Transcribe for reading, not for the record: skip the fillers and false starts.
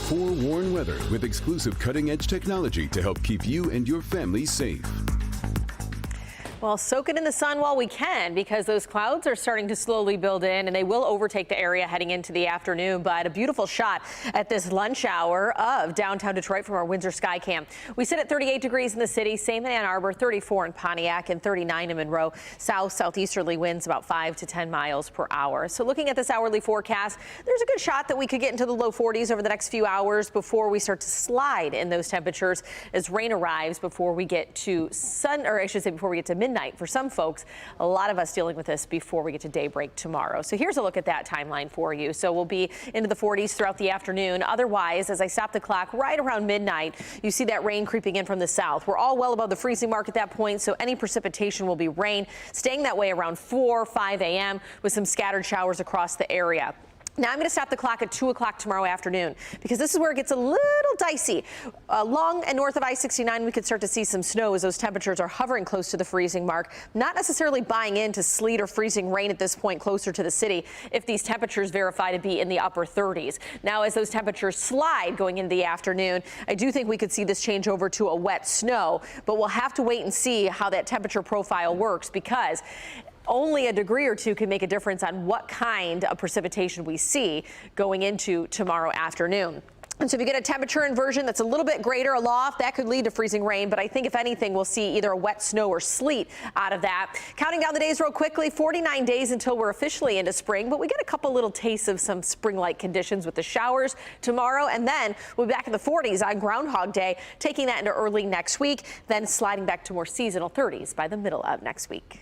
Forewarn Weather with exclusive cutting-edge technology to help keep you and your family safe. Well, soak it in the sun while we can, because those clouds are starting to slowly build in and they will overtake the area heading into the afternoon. But a beautiful shot at this lunch hour of downtown Detroit from our Windsor Skycam. We sit at 38 degrees in the city, same in Ann Arbor, 34 in Pontiac, and 39 in Monroe. Southeasterly winds about 5 to 10 miles per hour. So looking at this hourly forecast, there's a good shot that we could get into the low 40s over the next few hours before we start to slide in those temperatures as rain arrives before we get to before we get to midnight for some folks. A lot of us dealing with this before we get to daybreak tomorrow. So here's a look at that timeline for you. So we'll be into the 40s throughout the afternoon. Otherwise, as I stop the clock right around midnight, you see that rain creeping in from the south. We're all well above the freezing mark at that point, so any precipitation will be rain, staying that way around 4 5 a.m. with some scattered showers across the area. Now I'm going to stop the clock at 2 o'clock tomorrow afternoon, because this is where it gets a little dicey. Along and north of I-69, we could start to see some snow as those temperatures are hovering close to the freezing mark. Not necessarily buying into sleet or freezing rain at this point closer to the city if these temperatures verify to be in the upper 30s. Now, as those temperatures slide going into the afternoon, I do think we could see this change over to a wet snow, but we'll have to wait and see how that temperature profile works, because only a degree or two can make a difference on what kind of precipitation we see going into tomorrow afternoon. And so if you get a temperature inversion that's a little bit greater aloft, that could lead to freezing rain. But I think if anything, we'll see either a wet snow or sleet out of that. Counting down the days real quickly, 49 days until we're officially into spring. But we get a couple little tastes of some spring-like conditions with the showers tomorrow. And then we'll be back in the 40s on Groundhog Day, taking that into early next week, then sliding back to more seasonal 30s by the middle of next week.